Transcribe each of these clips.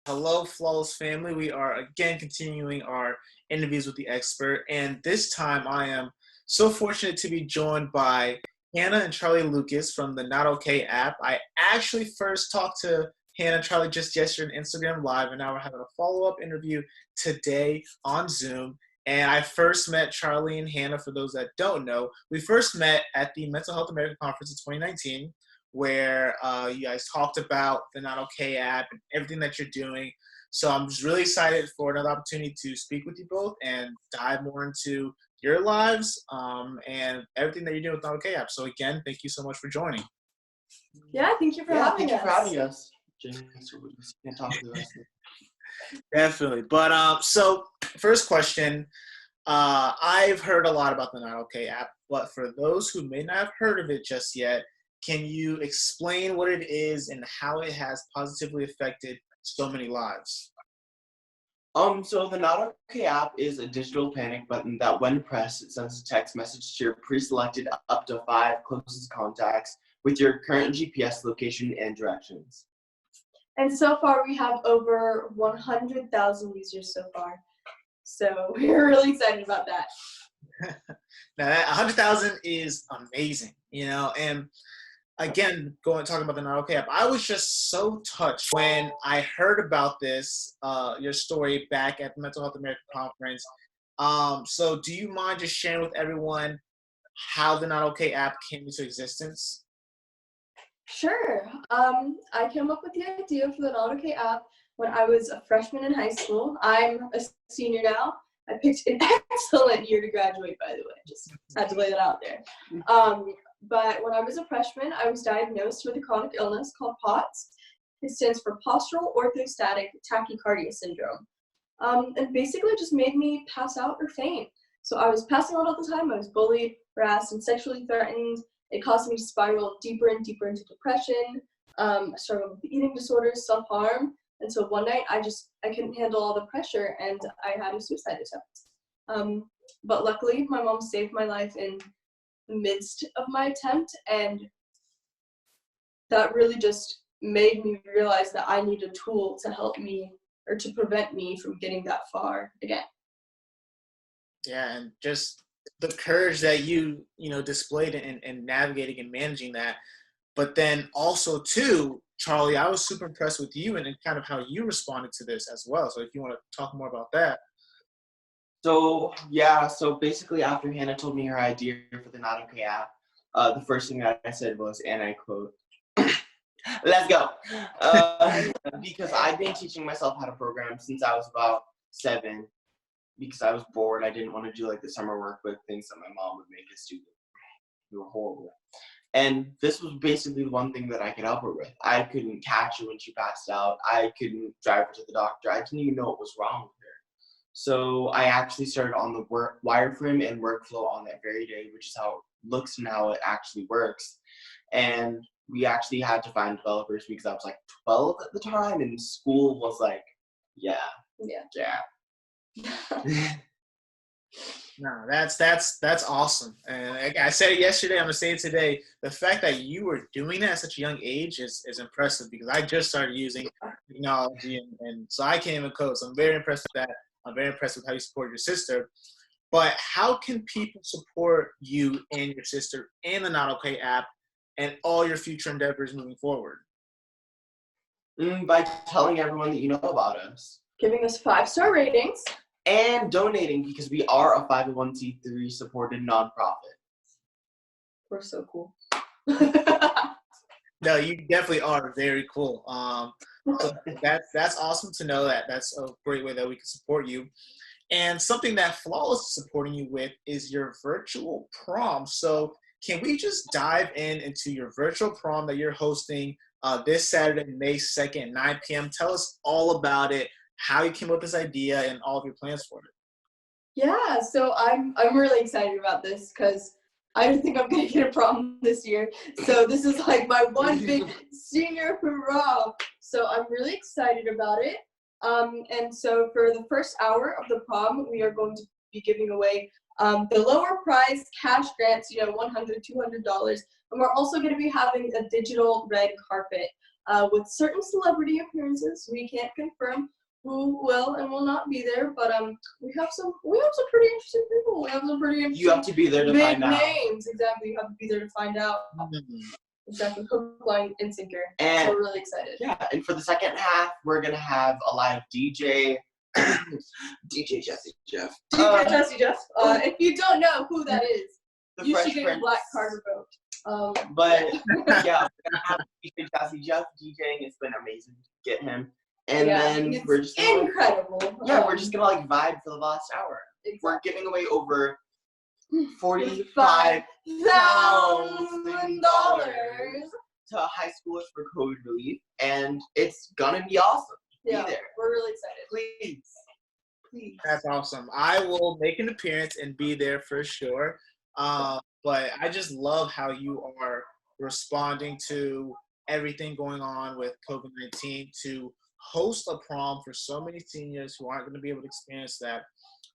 Hello, Flawless family. We are again continuing our interviews with the expert, and this time I am so fortunate to be joined by Hannah and Charlie Lucas from the notOK app. I actually first talked to Hannah and Charlie just yesterday on Instagram Live, and now we're having a follow-up interview today on Zoom. And I first met Charlie and Hannah, for those that don't know. We first met at the Mental Health America Conference in 2019, where you guys talked about the notOK app and everything that you're doing. So I'm just really excited for another opportunity to speak with you both and dive more into your lives and everything that you're doing with notOK app. So again, thank you so much for joining. Yeah, thank you for having us. Thank you for having us. James, we can talk to us. Definitely. But so first question, I've heard a lot about the notOK app, but for those who may not have heard of it just yet, can you explain what it is and how it has positively affected so many lives? So the notOK app is a digital panic button that when pressed, it sends a text message to your pre-selected up to 5 closest contacts with your current GPS location and directions. And so far, we have over 100,000 users so far. So we're really excited about that. Now, that 100,000 is amazing, and again, talking about the notOK app, I was just so touched when I heard about this, your story back at the Mental Health America Conference. So do you mind just sharing with everyone how the notOK app came into existence? Sure. I came up with the idea for the notOK app when I was a freshman in high school. I'm a senior now. I picked an excellent year to graduate, by the way. Just had to lay that out there. But when I was a freshman, I was diagnosed with a chronic illness called POTS. It stands for postural orthostatic tachycardia syndrome. And basically it just made me pass out or faint. So I was passing out all the time. I was bullied, harassed, and sexually threatened. It caused me to spiral deeper and deeper into depression. I struggled with eating disorders, self-harm. And so one night I couldn't handle all the pressure and I had a suicide attempt. But luckily my mom saved my life in the midst of my attempt, and that really just made me realize that I need a tool to help me or to prevent me from getting that far again. Yeah, and just the courage that you displayed in navigating and managing that. But then also too, Charlie, I was super impressed with you and kind of how you responded to this as well. So if you want to talk more about that. So basically after Hannah told me her idea for the notOK app, the first thing that I said was, and I quote, "Let's go." Because I've been teaching myself how to program since I was about 7, because I was bored. I didn't want to do like the summer work with things that my mom would make us do. They were horrible. And this was basically the one thing that I could help her with. I couldn't catch her when she passed out. I couldn't drive her to the doctor. I didn't even know what was wrong with her. So I actually started on the wireframe and workflow on that very day, which is how it looks and how it actually works. And we actually had to find developers because I was like 12 at the time, and school was like, yeah. No, that's awesome. And I said it yesterday, I'm gonna say it today. The fact that you were doing that at such a young age is impressive, because I just started using technology and so I can't even code. So I'm very impressed with that. I'm very impressed with how you support your sister. But how can people support you and your sister and the notOK app and all your future endeavors moving forward? By telling everyone that you know about us. Giving us 5-star ratings. And donating, because we are a 501c3 supported nonprofit. We're so cool. No, you definitely are very cool. So that's awesome to know that. That's a great way that we can support you. And something that Flawless is supporting you with is your virtual prom. So can we just dive into your virtual prom that you're hosting this Saturday, May 2nd at 9 p.m. Tell us all about it, how you came up with this idea, and all of your plans for it. Yeah, so I'm really excited about this because I don't think I'm going to get a prom this year. So this is like my one big senior hurrah. So I'm really excited about it. And so for the first hour of the prom, we are going to be giving away The lower prize cash grants, $100, $200. And we're also going to be having a digital red carpet with certain celebrity appearances. We can't confirm who will and will not be there, but we have some pretty interesting people. We have some pretty interesting. You have to be there to big find out. names. Exactly, you have to be there to find out. Exactly, hook, line, and sinker. And so we're really excited. Yeah, and for the second half, we're gonna have a live DJ, DJ Jesse Jeff. DJ Jesse Jeff. If you don't know who that is, The you Fresh should get Prince. a black card revoked. But yeah, we're gonna have DJ Jesse Jeff DJing. It's been amazing to get him. And then we're just gonna, incredible. we're just gonna vibe for the last hour. Exactly. We're giving away over $45,000 to high schoolers for COVID relief, and it's gonna be awesome. Yeah, be there. We're really excited. Please. That's awesome. I will make an appearance and be there for sure. But I just love how you are responding to everything going on with COVID-19 to host a prom for so many seniors who aren't going to be able to experience that.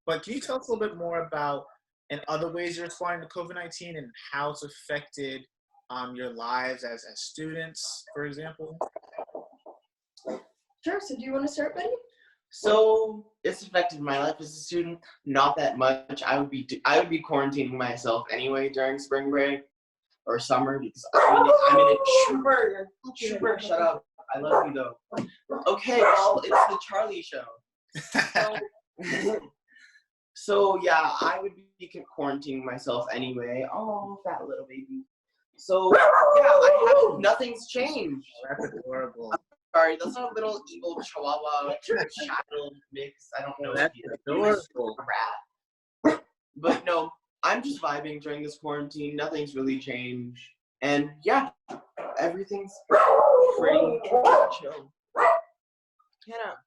But can you tell us a little bit more about and other ways you're responding to COVID-19 and how it's affected your lives as students, for example? Sure. So do you want to start, Betty? So it's affected my life as a student, not that much. I would be quarantining myself anyway during spring break or summer because I'm in a Trooper, shut up. I love you though. Okay, well, it's the Charlie show. So yeah, I would be quarantining myself anyway. Oh, fat little baby. So yeah, nothing's changed. That's adorable. Sorry, that's a little evil chihuahua child mix. I don't know. That's adorable. Rat. But no, I'm just vibing during this quarantine. Nothing's really changed. And yeah, everything's pretty chill. Hannah.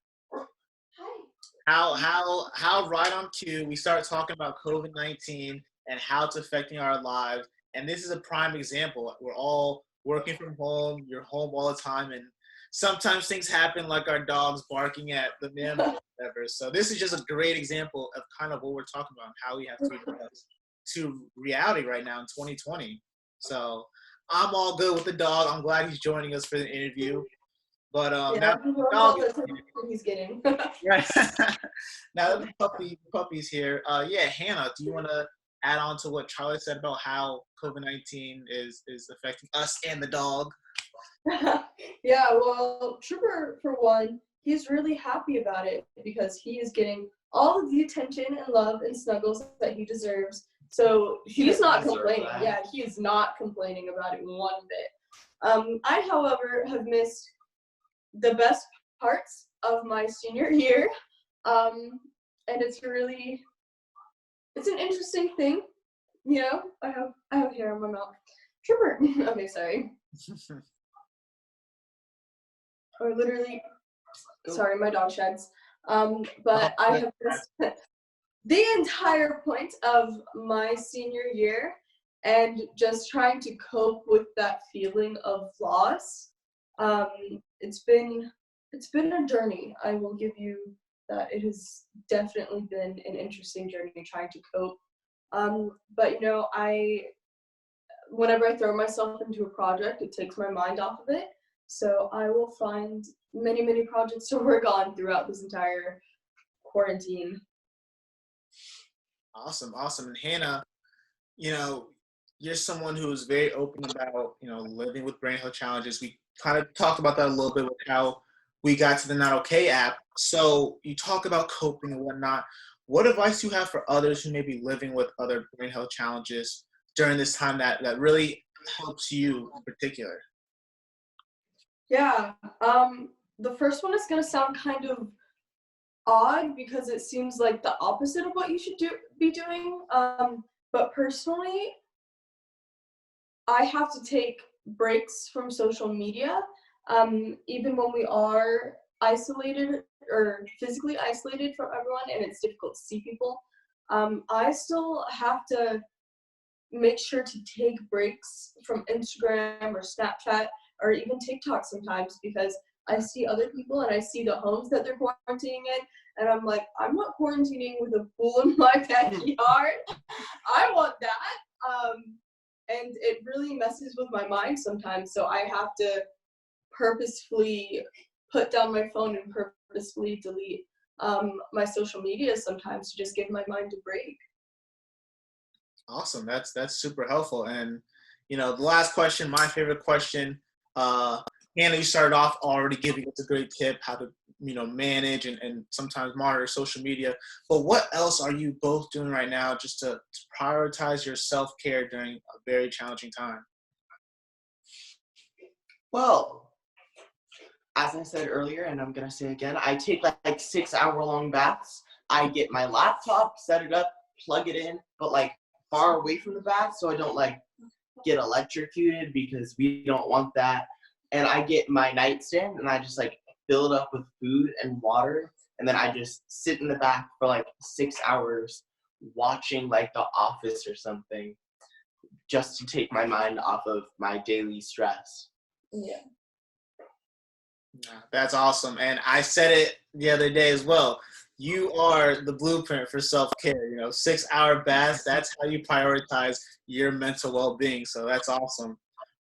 How right on cue we start talking about COVID-19 and how it's affecting our lives. And this is a prime example. We're all working from home. You're home all the time, and sometimes things happen like our dogs barking at the mailman or whatever. So this is just a great example of kind of what we're talking about, how we have to adjust to reality right now in 2020. So I'm all good with the dog. I'm glad he's joining us for the interview. But now the dog he's getting. right. Now that the puppy's here, Hannah, do you want to add on to what Charlie said about how COVID-19 is affecting us and the dog? Yeah, well, Trooper, for one, he's really happy about it because he is getting all of the attention and love and snuggles that he deserves. So he's not complaining. Yeah, he is not complaining about it one bit. I, however, have missed the best parts of my senior year. And it's an interesting thing. I have hair on my mouth. Trooper. Okay, sorry. Or literally, sorry, my dog sheds. But I have missed the entire point of my senior year and just trying to cope with that feeling of loss. It's been a journey. I will give you that. It has definitely been an interesting journey trying to cope. But whenever I throw myself into a project, it takes my mind off of it. So I will find many, many projects to work on throughout this entire quarantine. Awesome. And Hannah, you're someone who is very open about, living with brain health challenges. We kind of talked about that a little bit with how we got to the notOK app. So you talk about coping and whatnot. What advice do you have for others who may be living with other brain health challenges during this time that really helps you in particular? Yeah. The first one is going to sound kind of odd because it seems like the opposite of what you should be doing. But personally, I have to take breaks from social media, even when we are isolated or physically isolated from everyone and it's difficult to see people. I still have to make sure to take breaks from Instagram or Snapchat or even TikTok sometimes because I see other people and I see the homes that they're quarantining in, and I'm like, I'm not quarantining with a pool in my backyard. I want that. And it really messes with my mind sometimes, so I have to purposefully put down my phone and purposefully delete my social media sometimes to just give my mind a break. Awesome. That's super helpful. And the last question, my favorite question, Hannah, you started off already giving us a great tip how to manage and sometimes monitor social media. But what else are you both doing right now just to prioritize your self-care during a very challenging time? Well, as I said earlier, and I'm gonna say again, I take like 6-hour-long baths. I get my laptop, set it up, plug it in, but like far away from the bath so I don't like get electrocuted, because we don't want that. And I get my nightstand and I just like fill it up with food and water, and then I just sit in the bath for like 6 hours watching like The Office or something, just to take my mind off of my daily stress. Yeah. Yeah, that's awesome. And I said it the other day as well. You are the blueprint for self-care. 6-hour baths, that's how you prioritize your mental well-being. So that's awesome.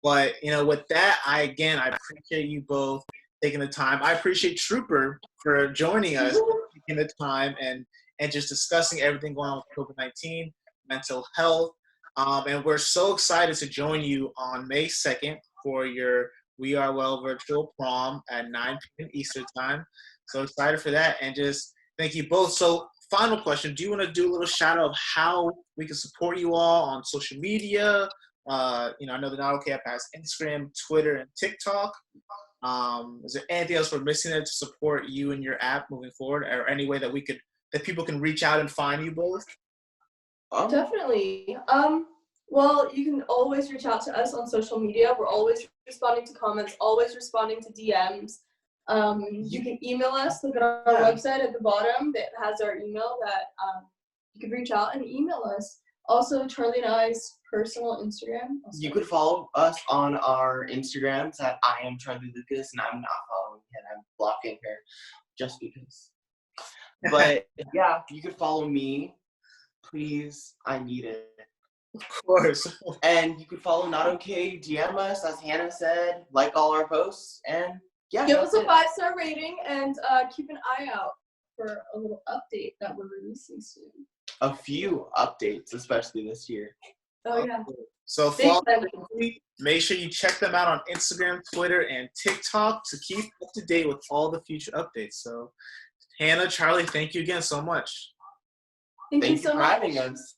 But, with that, I appreciate you both taking the time. I appreciate Trooper for joining us, taking the time and just discussing everything going on with COVID-19, mental health. And we're so excited to join you on May 2nd for your We Are Well virtual prom at 9 p.m. Eastern time. So excited for that, and just thank you both. So final question, do you want to do a little shout out of how we can support you all on social media? I know the notOK app has Instagram, Twitter, and TikTok. Is there anything else we're missing there to support you and your app moving forward, or any way that people can reach out and find you both? Definitely. Well, you can always reach out to us on social media. We're always responding to comments, always responding to DMs. You can email us. Look at our website at the bottom that has our email that you can reach out and email us. Also, Charlie and I's personal Instagram. You could follow us on our Instagrams at I am Charlie Lucas, and I'm not following him. I'm blocking her just because. But yeah, you could follow me. Please, I need it. Of course. And you could follow notOK, DM us, as Hannah said, like all our posts, and yeah. Give us a 5-star rating, and keep an eye out for a little update that we're releasing soon. A few updates, especially this year. Oh yeah. So follow me. Make sure you check them out on Instagram, Twitter, and TikTok to keep up to date with all the future updates. So Hannah, Charlie, thank you again so much. Thank you Thank you so for much. having us.